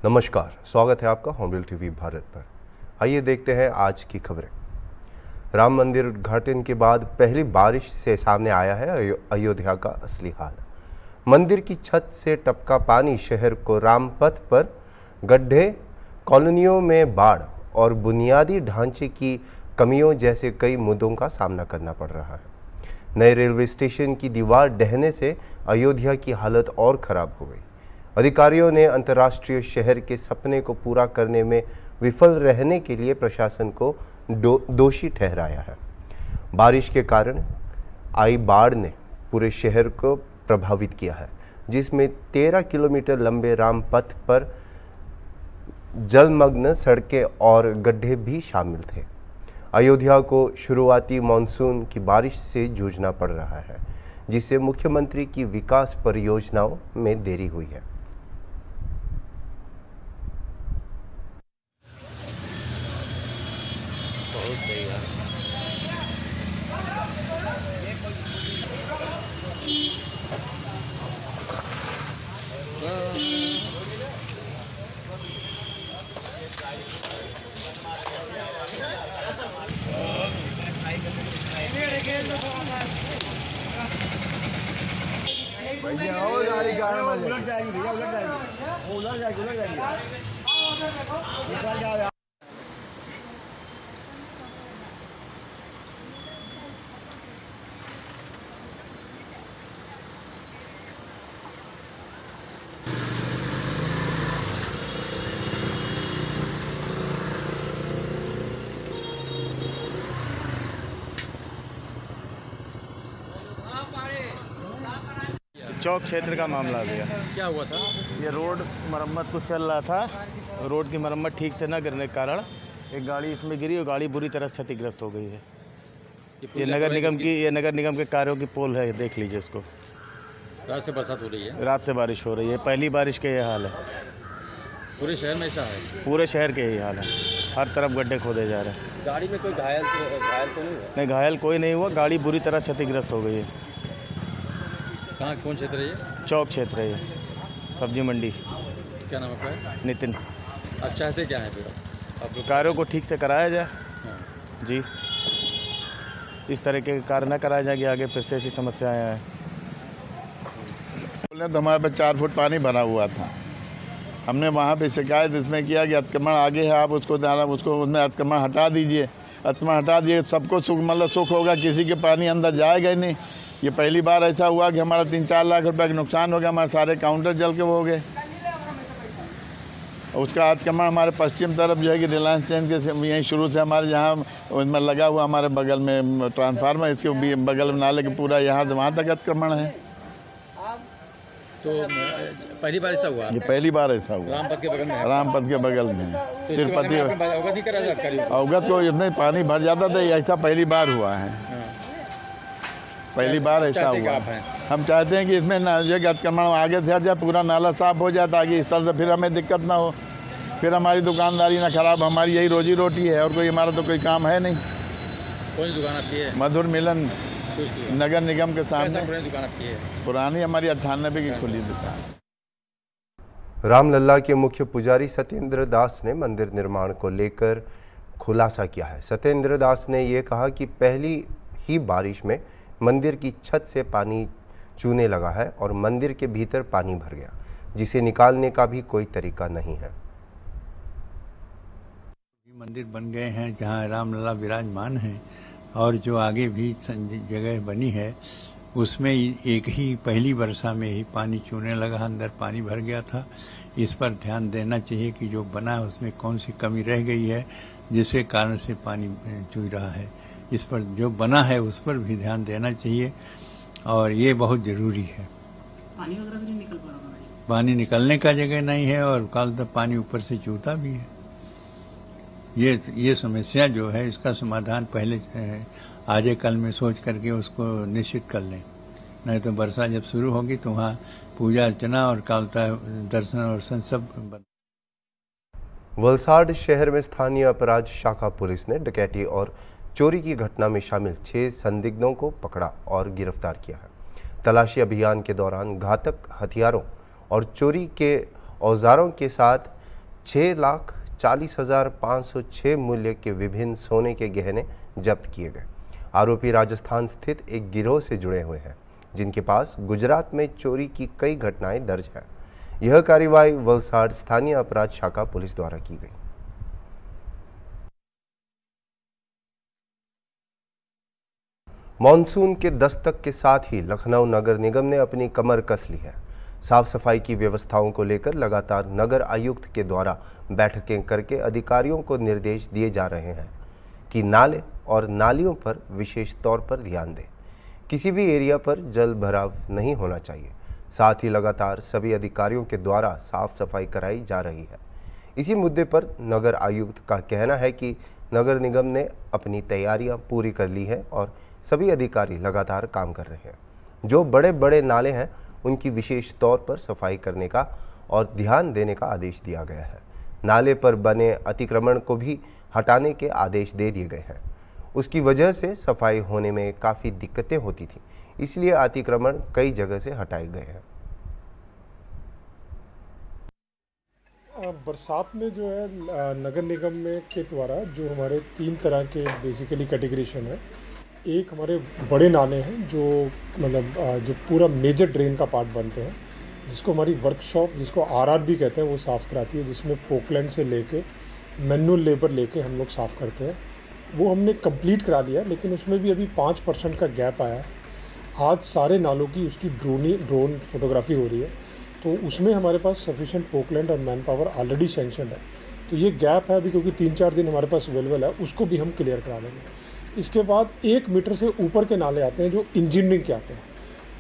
नमस्कार, स्वागत है आपका होमबिल टीवी भारत पर। आइए देखते हैं आज की खबरें। राम मंदिर उद्घाटन के बाद पहली बारिश से सामने आया है अयोध्या का असली हाल। मंदिर की छत से टपका पानी शहर को रामपथ पर गड्ढे, कॉलोनियों में बाढ़ और बुनियादी ढांचे की कमियों जैसे कई मुद्दों का सामना करना पड़ रहा है। नए रेलवे स्टेशन की दीवार ढहने से अयोध्या की हालत और खराब हो गई। अधिकारियों ने अंतर्राष्ट्रीय शहर के सपने को पूरा करने में विफल रहने के लिए प्रशासन को दोषी ठहराया है। बारिश के कारण आई बाढ़ ने पूरे शहर को प्रभावित किया है, जिसमें 13 किलोमीटर लंबे रामपथ पर जलमग्न सड़कें और गड्ढे भी शामिल थे। अयोध्या को शुरुआती मानसून की बारिश से जूझना पड़ रहा है, जिससे मुख्यमंत्री की विकास परियोजनाओं में देरी हुई है। बहुत सही है। भैया और गाड़ी उलट जाएगी भैया, उलट जाएगी, उलट जाएगी, उलट जाएगी। चौक क्षेत्र का मामला आ गया। क्या हुआ था? ये रोड मरम्मत को चल रहा था। रोड की मरम्मत ठीक से न करने के कारण एक गाड़ी इसमें गिरी और गाड़ी बुरी तरह क्षतिग्रस्त हो गई है। ये नगर निगम के कार्यों की पोल है, देख लीजिए इसको। रात से बरसात हो रही है। रात से बारिश हो रही है, पहली बारिश के ये हाल है। पूरे शहर में ऐसा है? पूरे पूरे शहर के यही हाल है, हर तरफ गड्ढे खोदे जा रहे हैं। गाड़ी में कोई घायल तो नहीं हुआ? नहीं, घायल कोई नहीं हुआ, गाड़ी बुरी तरह क्षतिग्रस्त हो गई है। कहाँ, कौन क्षेत्र है ये? चौक क्षेत्र है ये, सब्जी मंडी। क्या नाम आपका है? नितिन। आप चाहते क्या है फिर आप लोग? कार्यों को ठीक से कराया जाए। हाँ। जी, इस तरह के कार्य न कराए जाएंगे, आगे फिर से ऐसी समस्याएं आए। बोले तो हमारे पे 4 फुट पानी भरा हुआ था। हमने वहाँ पे शिकायत इसमें किया कि अतिक्रमण आगे है, आप उसको उसमें अतिक्रमण हटा दीजिए। अतिक्रमण हटा दिए, सबको सुख होगा, किसी के पानी अंदर जाएगा ही नहीं। ये पहली बार ऐसा हुआ कि हमारा 3-4 लाख रुपए का नुकसान हो गया, हमारे सारे काउंटर जल के वो हो गए। उसका अतिक्रमण हमारे पश्चिम तरफ जो है कि रिलायंस चैन के यहीं शुरू से हमारे यहाँ उसमें लगा हुआ, हमारे बगल में ट्रांसफार्मर, इसके बगल में नाले के पूरा यहाँ से वहाँ तक अतिक्रमण है। तो पहली बार ऐसा हुआ? ये पहली बार ऐसा हुआ। रामपथ के बगल में? रामपथ के बगल में तो तिरुपति। अवगत नहीं करा? अवगत को इतने पानी भर जाता था, ऐसा पहली बार हुआ है। पहली बार ऐसा हुआ। हम चाहते हैं कि इसमें अतिक्रमण आगे से हट जाए, पूरा नाला साफ हो जाए, ताकि इस तरह से फिर हमें दिक्कत ना हो, फिर हमारी दुकानदारी ना खराब। हमारी यही रोजी रोटी है और कोई हमारा तो कोई काम है नहीं। कौन सी दुकान आपकी है? मधुर मिलन नगर निगम के सामने दुकान आपकी है? पुरानी हमारी 98 की खुली दुकान। रामलला के मुख्य पुजारी सत्येंद्र दास ने मंदिर निर्माण को लेकर खुलासा किया है। सत्येंद्र दास ने ये कहा कि पहली ही बारिश में मंदिर की छत से पानी चूने लगा है और मंदिर के भीतर पानी भर गया, जिसे निकालने का भी कोई तरीका नहीं है। मंदिर बन गए हैं जहां रामलला विराजमान हैं, और जो आगे भी जगह बनी है उसमें एक ही पहली वर्षा में ही पानी चूने लगा, अंदर पानी भर गया था। इस पर ध्यान देना चाहिए कि जो बना है उसमें कौन सी कमी रह गई है जिसके कारण से पानी चू रहा है। इस पर जो बना है उस पर भी ध्यान देना चाहिए और ये बहुत जरूरी है। पानी वगैरह भी नहीं निकल पा रहा है? पानी निकलने का जगह नहीं है और कल तक पानी ऊपर से चूता भी है। ये समस्या जो है इसका समाधान पहले आजे कल में सोच करके उसको निश्चित कर लें, नहीं तो वर्षा जब शुरू होगी तो वहाँ पूजा अर्चना और कालता दर्शन और सब बंद। वलसाड शहर में स्थानीय अपराध शाखा पुलिस ने डकैती और चोरी की घटना में शामिल 6 संदिग्धों को पकड़ा और गिरफ्तार किया है। तलाशी अभियान के दौरान घातक हथियारों और चोरी के औजारों के साथ 6,40,506 मूल्य के विभिन्न सोने के गहने जब्त किए गए। आरोपी राजस्थान स्थित एक गिरोह से जुड़े हुए हैं, जिनके पास गुजरात में चोरी की कई घटनाएं दर्ज हैं। यह कार्रवाई वलसाड स्थानीय अपराध शाखा पुलिस द्वारा की गई। मॉनसून के दस्तक के साथ ही लखनऊ नगर निगम ने अपनी कमर कस ली है। साफ सफाई की व्यवस्थाओं को लेकर लगातार नगर आयुक्त के द्वारा बैठकें करके अधिकारियों को निर्देश दिए जा रहे हैं कि नाले और नालियों पर विशेष तौर पर ध्यान दें। किसी भी एरिया पर जल भराव नहीं होना चाहिए। साथ ही लगातार सभी अधिकारियों के द्वारा साफ सफाई कराई जा रही है। इसी मुद्दे पर नगर आयुक्त का कहना है कि नगर निगम ने अपनी तैयारियां पूरी कर ली है और सभी अधिकारी लगातार काम कर रहे हैं। जो बड़े बड़े नाले हैं उनकी विशेष तौर पर सफाई करने का और ध्यान देने का आदेश दिया गया है। नाले पर बने अतिक्रमण को भी हटाने के आदेश दे दिए गए हैं। उसकी वजह से सफाई होने में काफ़ी दिक्कतें होती थी, इसलिए अतिक्रमण कई जगह से हटाए गए हैं। बरसात में जो है नगर निगम में के द्वारा जो हमारे 3 तरह के बेसिकली कैटेगरीशन है। एक हमारे बड़े नाले हैं जो मतलब जो पूरा मेजर ड्रेन का पार्ट बनते हैं, जिसको हमारी वर्कशॉप, जिसको आरआर भी कहते हैं, वो साफ़ कराती है, जिसमें पोकलैंड से लेके मैनुअल लेबर लेके हम लोग साफ़ करते हैं। वो हमने कंप्लीट करा लिया, लेकिन उसमें भी अभी 5% का गैप आया है। आज सारे नालों की उसकी ड्रोन फोटोग्राफी हो रही है, तो उसमें हमारे पास सफिशिएंट पोकलैंड और मैन पावर ऑलरेडी सैंक्शन है। तो ये गैप है अभी, क्योंकि 3-4 दिन हमारे पास अवेलेबल है, उसको भी हम क्लियर करा लेंगे। इसके बाद 1 मीटर से ऊपर के नाले आते हैं जो इंजीनियरिंग के आते हैं,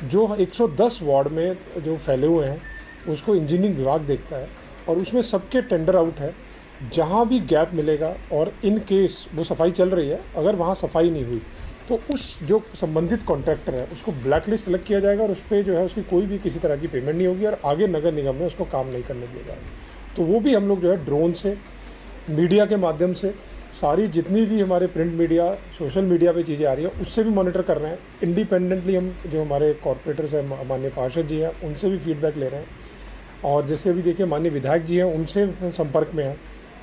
जो 110 वार्ड में जो फैले हुए हैं उसको इंजीनियरिंग विभाग देखता है और उसमें सबके टेंडर आउट है। जहाँ भी गैप मिलेगा और इन केस वो सफाई चल रही है, अगर वहाँ सफाई नहीं हुई तो उस जो संबंधित कॉन्ट्रैक्टर है उसको ब्लैक लिस्ट अलग किया जाएगा और उस पर जो है उसकी कोई भी किसी तरह की पेमेंट नहीं होगी और आगे नगर निगम में उसको काम नहीं करने दिया जाएगा। तो वो भी हम लोग जो है ड्रोन से, मीडिया के माध्यम से, सारी जितनी भी हमारे प्रिंट मीडिया, सोशल मीडिया पे चीज़ें आ रही हैं उससे भी मॉनिटर कर रहे हैं। इंडिपेंडेंटली हम जो हमारे कॉर्पोरेटर्स हैं, माननीय पार्षद जी हैं, उनसे भी फीडबैक ले रहे हैं। और जैसे अभी देखिए माननीय विधायक जी हैं, उनसे संपर्क में हैं,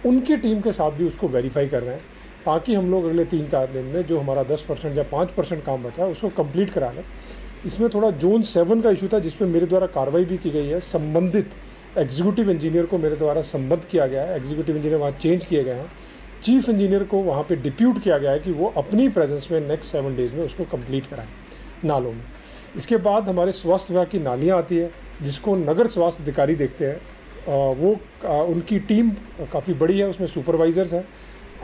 उनकी टीम के साथ भी उसको वेरीफाई कर रहे हैं, ताकि हम लोग अगले 3-4 दिन में जो हमारा 10% या 5% काम बचा है उसको कंप्लीट करा लें। इसमें थोड़ा जोन 7 का इशू था, जिस पर मेरे द्वारा कार्रवाई भी की गई है। संबंधित एग्जीक्यूटिव इंजीनियर को मेरे द्वारा संबद्ध किया गया है, एग्जीक्यूटिव इंजीनियर वहाँ चेंज किए गए हैं। चीफ इंजीनियर को वहाँ पे डिप्यूट किया गया है कि वो अपनी प्रेजेंस में नेक्स्ट 7 डेज़ में उसको कंप्लीट कराएं नालों में। इसके बाद हमारे स्वास्थ्य विभाग की नालियाँ आती है, जिसको नगर स्वास्थ्य अधिकारी देखते हैं। वो उनकी टीम काफ़ी बड़ी है, उसमें सुपरवाइज़र्स हैं।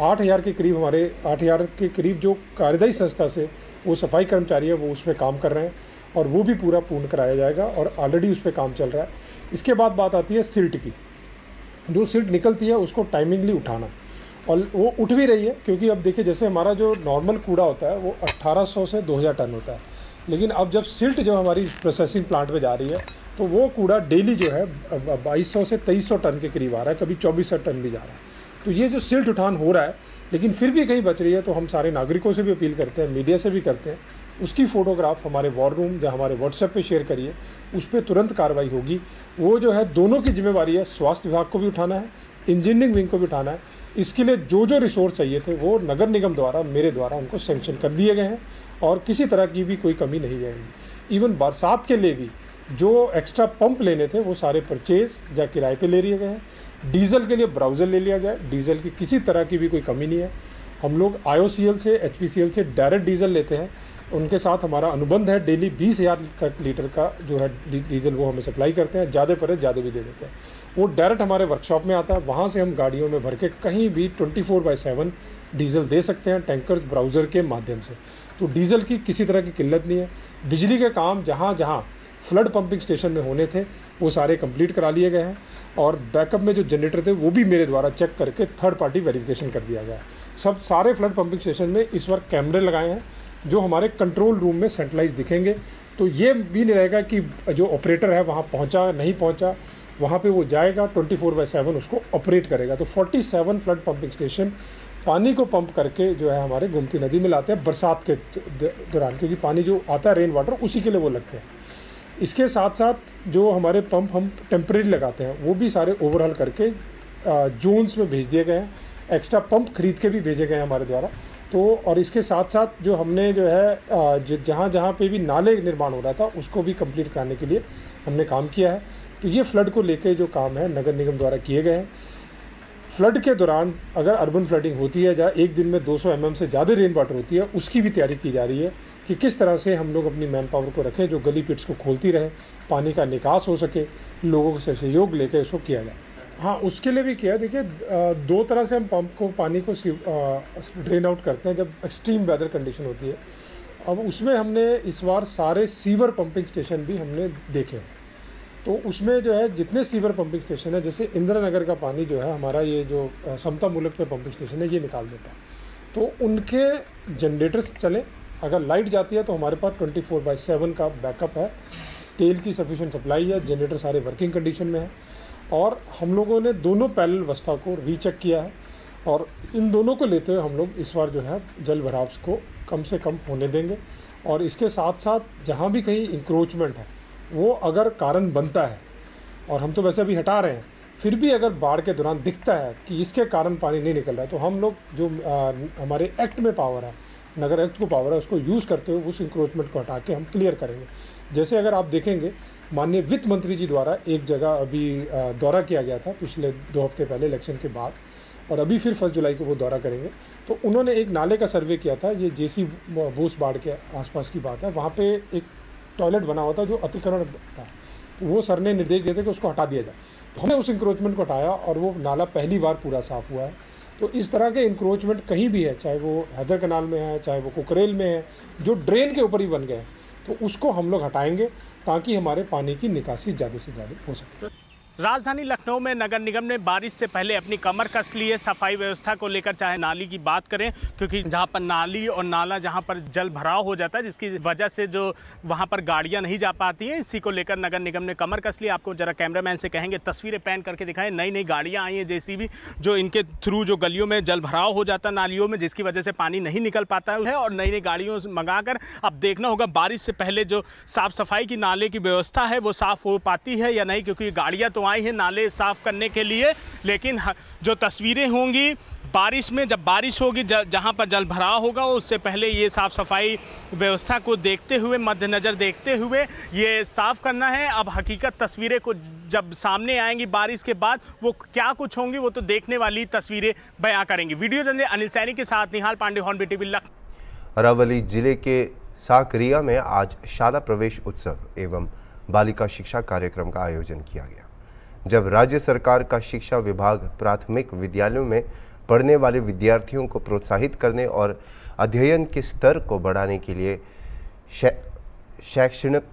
8,000 के करीब, हमारे 8,000 के करीब जो कार्यदायी संस्था से वो सफाई कर्मचारी है वो उसमें काम कर रहे हैं और वो भी पूरा पूर्ण कराया जाएगा और ऑलरेडी उस पर काम चल रहा है। इसके बाद बात आती है सिल्ट की। जो सिल्ट निकलती है उसको टाइमिंगली उठाना, और वो उठ भी रही है, क्योंकि अब देखिए जैसे हमारा जो नॉर्मल कूड़ा होता है वो 1800 से 2000 टन होता है, लेकिन अब जब सिल्ट जो हमारी प्रोसेसिंग प्लांट में जा रही है तो वो कूड़ा डेली जो है 2200 से 2300 टन के करीब आ रहा है, कभी 2400 टन भी जा रहा है। तो ये जो सिल्ट उठान हो रहा है, लेकिन फिर भी कहीं बच रही है, तो हम सारे नागरिकों से भी अपील करते हैं, मीडिया से भी करते हैं, उसकी फ़ोटोग्राफ हमारे वॉर रूम या हमारे व्हाट्सएप पे शेयर करिए, उस पर तुरंत कार्रवाई होगी। वो जो है दोनों की जिम्मेवारी है, स्वास्थ्य विभाग को भी उठाना है, इंजीनियरिंग विंग को भी उठाना है। इसके लिए जो जो रिसोर्स चाहिए थे वो नगर निगम द्वारा, मेरे द्वारा उनको सैंक्शन कर दिए गए हैं और किसी तरह की भी कोई कमी नहीं जाएगी। इवन बरसात के लिए भी जो एक्स्ट्रा पंप लेने थे वो सारे परचेज या किराए पे ले लिए गए हैं। डीजल के लिए ब्राउज़र ले लिया गया, डीजल की किसी तरह की भी कोई कमी नहीं है। हम लोग IOCL से, HPCL से डायरेक्ट डीजल लेते हैं, उनके साथ हमारा अनुबंध है। डेली 20,000 तक लीटर का जो है डीजल वो हमें सप्लाई करते हैं, ज़्यादा पर ज़्यादा भी दे देते हैं। वो डायरेक्ट हमारे वर्कशॉप में आता है, वहाँ से हम गाड़ियों में भर के कहीं भी 24/7 डीजल दे सकते हैं, टैंकर्स ब्राउज़र के माध्यम से। तो डीजल की किसी तरह की किल्लत नहीं है। बिजली के काम जहाँ जहाँ फ्लड पंपिंग स्टेशन में होने थे वो सारे कंप्लीट करा लिए गए हैं और बैकअप में जो जनरेटर थे वो भी मेरे द्वारा चेक करके थर्ड पार्टी वेरिफिकेशन कर दिया गया है। सारे फ्लड पंपिंग स्टेशन में इस वक्त कैमरे लगाए हैं जो हमारे कंट्रोल रूम में सेंट्रलाइज दिखेंगे। तो ये भी नहीं रहेगा कि जो ऑपरेटर है वहाँ पहुँचा नहीं पहुँचा, वहाँ पे वो जाएगा 24/7 उसको ऑपरेट करेगा। तो 47 फ्लड पंपिंग स्टेशन पानी को पंप करके जो है हमारे गोमती नदी में लाते हैं बरसात के दौरान, क्योंकि पानी जो आता है रेन वाटर उसी के लिए वो लगते हैं। इसके साथ साथ जो हमारे पंप हम टेम्परेरी लगाते हैं वो भी सारे ओवरहाल करके जोन्स में भेज दिए गए हैं, एक्स्ट्रा पंप खरीद के भी भेजे गए हैं हमारे द्वारा। तो और इसके साथ साथ जो हमने जो है जहाँ जहाँ पे भी नाले निर्माण हो रहा था उसको भी कंप्लीट कराने के लिए हमने काम किया है। तो ये फ्लड को लेके जो काम है नगर निगम द्वारा किए गए हैं। फ्लड के दौरान अगर अर्बन फ्लडिंग होती है जहाँ एक दिन में 200 mm से ज़्यादा रेन वाटर होती है, उसकी भी तैयारी की जा रही है कि किस तरह से हम लोग अपनी मैन पावर को रखें जो गली पिट्स को खोलती रहे, पानी का निकास हो सके, लोगों से सहयोग लेकर इसको किया जाए। हाँ, उसके लिए भी किया। देखिए, 2 तरह से हम पंप को पानी को ड्रेन आउट करते हैं जब एक्सट्रीम वेदर कंडीशन होती है। अब उसमें हमने इस बार सारे सीवर पंपिंग स्टेशन भी हमने देखे हैं। तो उसमें जो है जितने सीवर पंपिंग स्टेशन है, जैसे इंदिरा नगर का पानी जो है हमारा ये जो समता मूलक पे पंपिंग स्टेशन है ये निकाल देता है, तो उनके जनरेटर्स चले। अगर लाइट जाती है तो हमारे पास 24/7 का बैकअप है, तेल की सफिशिएंट सप्लाई है, जनरेटर सारे वर्किंग कंडीशन में है। और हम लोगों ने दोनों पैरेलल अवस्था को रीचेक किया है और इन दोनों को लेते हुए हम लोग इस बार जो है जल भराव को कम से कम होने देंगे। और इसके साथ साथ जहाँ भी कहीं इंक्रोचमेंट है वो अगर कारण बनता है, और हम तो वैसे अभी हटा रहे हैं, फिर भी अगर बाढ़ के दौरान दिखता है कि इसके कारण पानी नहीं निकल रहा है, तो हम लोग जो हमारे एक्ट में पावर है, नगर एक्ट को पावर है, उसको यूज़ करते हुए उस इंक्रोचमेंट को हटा के हम क्लियर करेंगे। जैसे अगर आप देखेंगे, माननीय वित्त मंत्री जी द्वारा एक जगह अभी दौरा किया गया था पिछले 2 हफ्ते पहले इलेक्शन के बाद, और अभी फिर 1 जुलाई को वो दौरा करेंगे। तो उन्होंने एक नाले का सर्वे किया था, ये जेसी बोस बाढ़ के आसपास की बात है। वहाँ पे एक टॉयलेट बना हुआ था जो अतिक्रमण था, तो वो सर ने निर्देश दिए थे कि उसको हटा दिया जाए। तो हमने उस इंक्रोचमेंट को हटाया और वो नाला पहली बार पूरा साफ़ हुआ है। तो इस तरह के इंक्रोचमेंट कहीं भी है, चाहे वो हैदर कनाल में है, चाहे वो कुकरेल में है, जो ड्रेन के ऊपर ही बन गए हैं, तो उसको हम लोग हटाएंगे ताकि हमारे पानी की निकासी ज़्यादा से ज़्यादा हो सके। राजधानी लखनऊ में नगर निगम ने बारिश से पहले अपनी कमर कस ली है सफाई व्यवस्था को लेकर। चाहे नाली की बात करें, क्योंकि जहां पर नाली और नाला जहां पर जल भराव हो जाता है, जिसकी वजह से जो वहां पर गाड़ियां नहीं जा पाती हैं, इसी को लेकर नगर निगम ने कमर कस ली। आपको जरा कैमरामैन से कहेंगे तस्वीरें पैन करके दिखाएं। नई नई गाड़ियाँ आई हैं जेसीबी, जो इनके थ्रू जो गलियों में जल भराव हो जाता है नालियों में, जिसकी वजह से पानी नहीं निकल पाता है। और नई नई गाड़ियों से मंगाकर अब देखना होगा बारिश से पहले जो साफ़ सफाई की नाले की व्यवस्था है वो साफ़ हो पाती है या नहीं, क्योंकि गाड़ियाँ तो आई हैं नाले साफ करने के लिए, लेकिन जो तस्वीरें होंगी बारिश में, जब बारिश होगी जहां पर जल भराव होगा, उससे पहले ये साफ़ सफाई व्यवस्था को देखते हुए, मद्देनज़र देखते हुए ये साफ़ करना है। अब हकीकत तस्वीरें को जब सामने आएंगी बारिश के बाद, वो क्या कुछ होंगी वो तो देखने वाली तस्वीरें बयां करेंगी। वीडियो जर्नलिस्ट अनिल सैनी के साथ निहाल पांडे, हॉर्नबिल टीवी लखनऊ। अरावली जिले के साकरिया में आज शाला प्रवेश उत्सव एवं बालिका शिक्षा कार्यक्रम का आयोजन किया गया, जब राज्य सरकार का शिक्षा विभाग प्राथमिक विद्यालयों में पढ़ने वाले विद्यार्थियों को प्रोत्साहित करने और अध्ययन के स्तर को बढ़ाने के लिए शैक्षणिक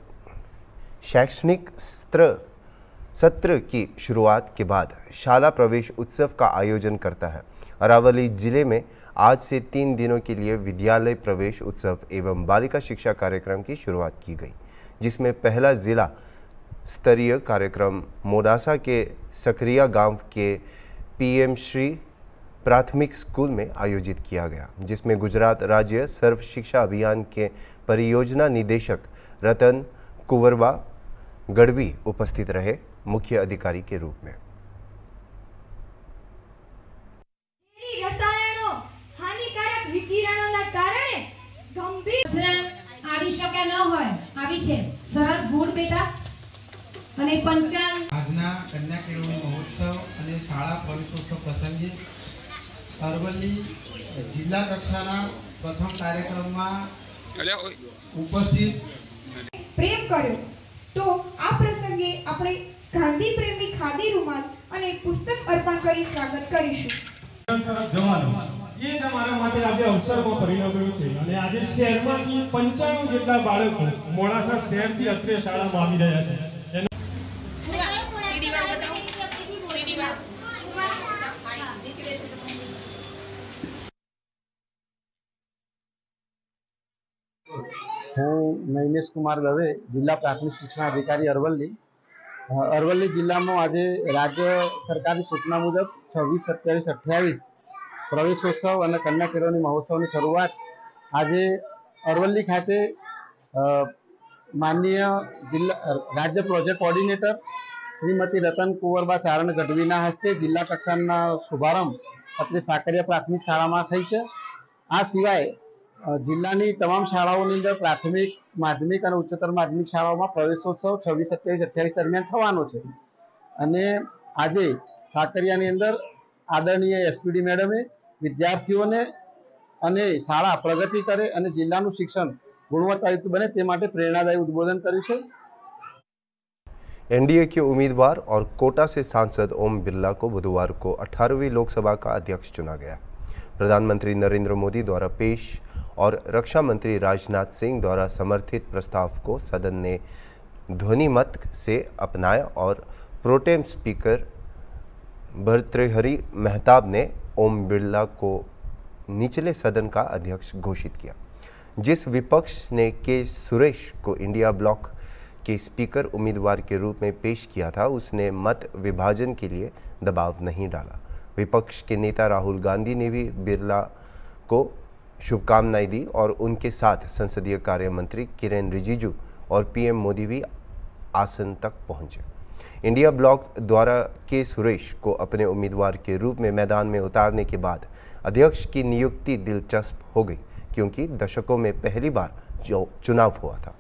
सत्र की शुरुआत के बाद शाला प्रवेश उत्सव का आयोजन करता है। अरावली जिले में आज से 3 दिनों के लिए विद्यालय प्रवेश उत्सव एवं बालिका शिक्षा कार्यक्रम की शुरुआत की गई, जिसमें पहला जिला स्तरीय कार्यक्रम मोडासा के सकरिया गांव के पीएम श्री प्राथमिक स्कूल में आयोजित किया गया, जिसमें गुजरात राज्य सर्व शिक्षा अभियान के परियोजना निदेशक रतन कुंवरबा गढ़वी उपस्थित रहे मुख्य अधिकारी के रूप में। रसायणों हानिकारक विकिरणों कारणे गंभीर આવી શકે ન હોય આવી છે સરસ ગુડ બેટા અને પંચાંગ આજના કન્યા કેળવણી મહોત્સવ અને શાળા પ્રવેશોત્સવ પ્રસંગે અરવલ્લી જિલ્લા કક્ષાના પ્રથમ કાર્યક્રમમાં ઉપસ્થિત પ્રેમ કર્યો તો આ પ્રસંગે આપણે ગાંધી પ્રેમી ખાદી રૂમાલ અને પુસ્તક અર્પણ કરી સ્વાગત કરીશું। જવાનો ये તમારા માટે આજે અવસરમાં પરિણમ્યો છે અને આજે શહેરમાંથી 95 જેટલા બાળકો મોડાસા શહેરથી અત્રે શાળામાં આવી રહ્યા છે। હું નૈનેશ કુમાર દવે, જિલ્લા પ્રાથમિક શિક્ષણ અધિકારી અરવલ્લી। અરવલ્લી જિલ્લામાં આજે રાજ્ય સરકારની સૂચના મુજબ 26, 27, 28 પ્રવેશોત્સવ અને કન્યા કેળવણી મહોત્સવની શરૂઆત આજે અરવલ્લી ખાતે માનનીય જિલ્લા રાજ્ય પ્રોજેક્ટ કોઓર્ડિનેટર શ્રીમતી રતન કુંવરબા ચારણ ગઢવીના હસ્તે જિલ્લા કક્ષાના શુભારંભ અત્રે સાકરિયા પ્રાથમિક શાળામાં થઈ છે। આ સિવાય જિલ્લાની તમામ શાળાઓની અંદર પ્રાથમિક, માધ્યમિક અને ઉચ્ચતર માધ્યમિક શાળાઓમાં પ્રવેશોત્સવ 26, 27, 28 દરમિયાન થવાનો છે। અને આજે સાકરિયાની અંદર આદરણીય એસપીડી મેડમે વિદ્યાર્થીઓને અને શાળા પ્રગતિ કરે અને જિલ્લાનું શિક્ષણ गुणवत्तायुक्त बने ते माटे प्रेरणादायी उद्बोधन कर्युं छे। एनडीए के उम्मीदवार और कोटा से सांसद ओम बिरला को बुधवार को 18वीं लोकसभा का अध्यक्ष चुना गया। प्रधानमंत्री नरेंद्र मोदी द्वारा पेश और रक्षा मंत्री राजनाथ सिंह द्वारा समर्थित प्रस्ताव को सदन ने ध्वनिमत से अपनाया और प्रोटेम स्पीकर भर्तृहरि मेहताब ने ओम बिरला को निचले सदन का अध्यक्ष घोषित किया। जिस विपक्ष ने के सुरेश को इंडिया ब्लॉक के स्पीकर उम्मीदवार के रूप में पेश किया था, उसने मत विभाजन के लिए दबाव नहीं डाला। विपक्ष के नेता राहुल गांधी ने भी बिरला को शुभकामनाएं दी और उनके साथ संसदीय कार्य मंत्री किरेन रिजिजू और पीएम मोदी भी आसन तक पहुंचे। इंडिया ब्लॉक द्वारा के सुरेश को अपने उम्मीदवार के रूप में मैदान में उतारने के बाद अध्यक्ष की नियुक्ति दिलचस्प हो गई, क्योंकि दशकों में पहली बार जो चुनाव हुआ था।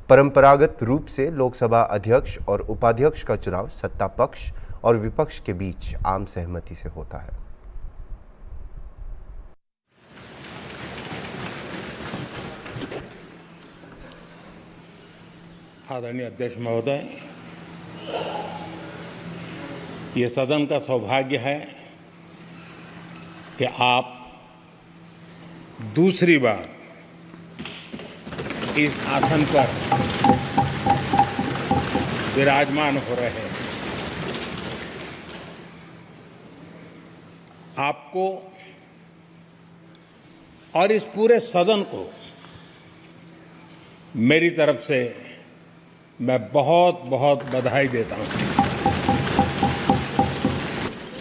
परंपरागत रूप से लोकसभा अध्यक्ष और उपाध्यक्ष का चुनाव सत्ता पक्ष और विपक्ष के बीच आम सहमति से होता है। आदरणीय अध्यक्ष महोदय, ये सदन का सौभाग्य है कि आप दूसरी बार इस आसन पर विराजमान हो रहे हैं। आपको और इस पूरे सदन को मेरी तरफ से मैं बहुत बहुत बधाई देता हूं।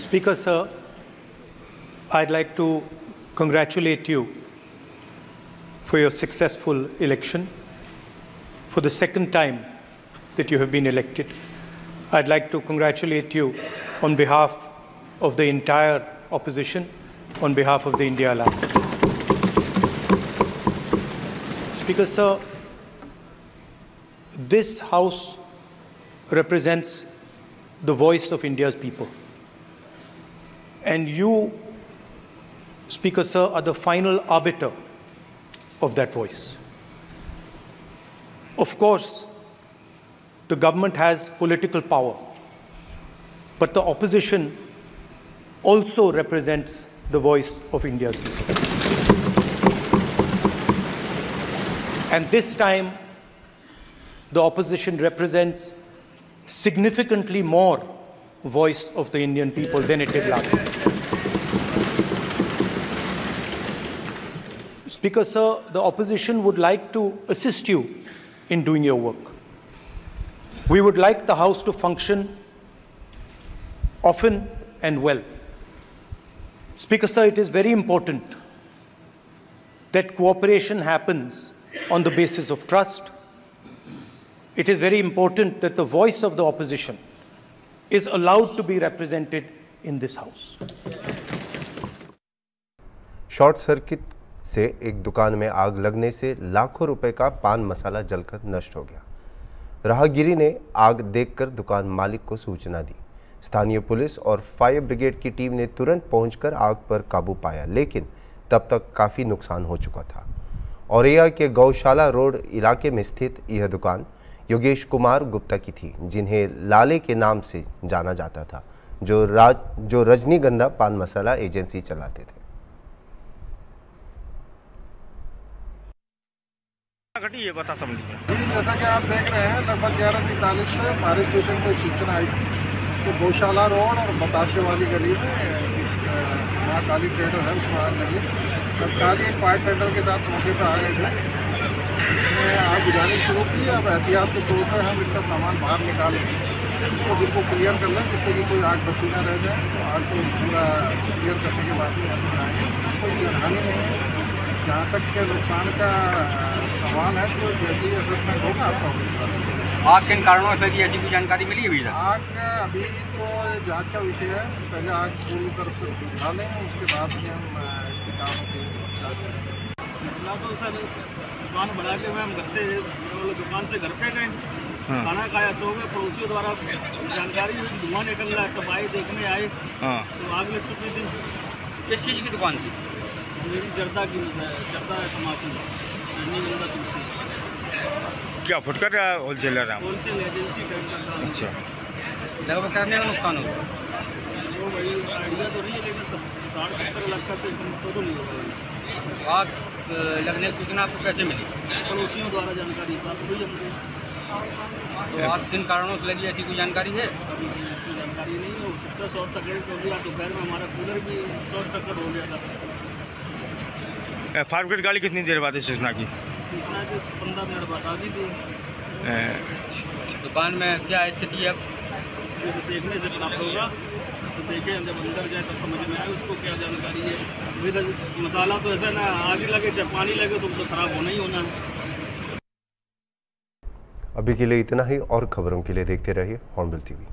Speaker sir, I'd like to congratulate you for your successful election. For the second time that you have been elected, I'd like to congratulate you on behalf of the entire opposition, on behalf of the India Alliance. Speaker sir, this House represents the voice of India's people. And you, Speaker sir, are the final arbiter of that voice. Of course, the government has political power, but the opposition also represents the voice of India's people. And this time, the opposition represents significantly more voice of the Indian people than it did last time. Speaker sir, the opposition would like to assist you in doing your work. We would like the House to function often and well. Speaker sir, it is very important that cooperation happens on the basis of trust. It is very important that the voice of the opposition is allowed to be represented in this House. Short circuit से एक दुकान में आग लगने से लाखों रुपए का पान मसाला जलकर नष्ट हो गया। राहगीरी ने आग देखकर दुकान मालिक को सूचना दी। स्थानीय पुलिस और फायर ब्रिगेड की टीम ने तुरंत पहुंचकर आग पर काबू पाया, लेकिन तब तक काफ़ी नुकसान हो चुका था। औरैया के गौशाला रोड इलाके में स्थित यह दुकान योगेश कुमार गुप्ता की थी, जिन्हें लाले के नाम से जाना जाता था, जो रजनीगंधा पान मसाला एजेंसी चलाते थे। ये बता समझिए। जैसा कि आप देख रहे हैं, लगभग 11:43 में फायर स्टेशन को सूचना आई तो गौशाला रोड और बताशे वाली गली में वहाँ काली ट्रेडर है, उसमें आग लगी। तत्काल एक फायर टेंडर के साथ मौके पर आ गए थे, इसमें आग बुझानी शुरू की। अब एहतियात के तौर पर हम इसका सामान बाहर निकालें, इसको बिल्कुल क्लियर कर लें जिससे कि कोई आग बची न रह जाए। तो आग को पूरा क्लियर करने के बाद में ऐसे बनाएंगे, कोई जनहानि नहीं है। जहाँ तक के नुकसान का सवाल है तो जैसे ही असेसमेंट होगा आपका आग किन कारणों से लगी ऐसी कोई जानकारी मिली अभी तक? आग अभी तो जांच का विषय है, पहले आग पूरी तरफ से बुझा लें, उसके बाद में हम इसके कामों की जांच करें। तो सर दुकान बना के हम घर से दुकान से घर पे गए, खाना खाया, सो गए। पड़ोसियों द्वारा जानकारी हुई धुआं निकल रहा है, तब आए, देखने आए तो आग लग चुकी थी। किस चीज़ की दुकान थी? मेरी जर्दा तमाकू तुलसी। क्या फुटकर होलसेलर है? होलसेल एजेंसी का। अच्छा, लगभग कितने का नुकसान होगा? वो भाई आइडिया तो नहीं है, लेकिन 60-70 लाख तक तो नहीं होगा। आग लगने की सूचना आपको कैसे मिली? पड़ोसियों द्वारा जानकारी प्राप्त हुई है मुझे। तो आग किन कारणों से लगी ऐसी कोई जानकारी है? अभी इसकी जानकारी नहीं हो सकता। शॉर्ट सर्किट हो गया, दोपहर में हमारा कूलर भी शॉर्ट सर्किट हो गया था। फायर ब्रिगेड गाड़ी कितनी देर बाद सूचना की? सूचना के 15 मिनट बाद आ गई थी। दुकान में क्या स्थिति है? देखने से प्राप्त होगा, तो देखें, जब अंदर जाए तब समझ में आए उसको क्या जानकारी है। अभी तक मसाला तो ऐसा ना आग लगे चाहे पानी लगे तो खराब होना ही होना है। अभी के लिए इतना ही, और खबरों के लिए देखते रहिए हॉर्नबिल टीवी।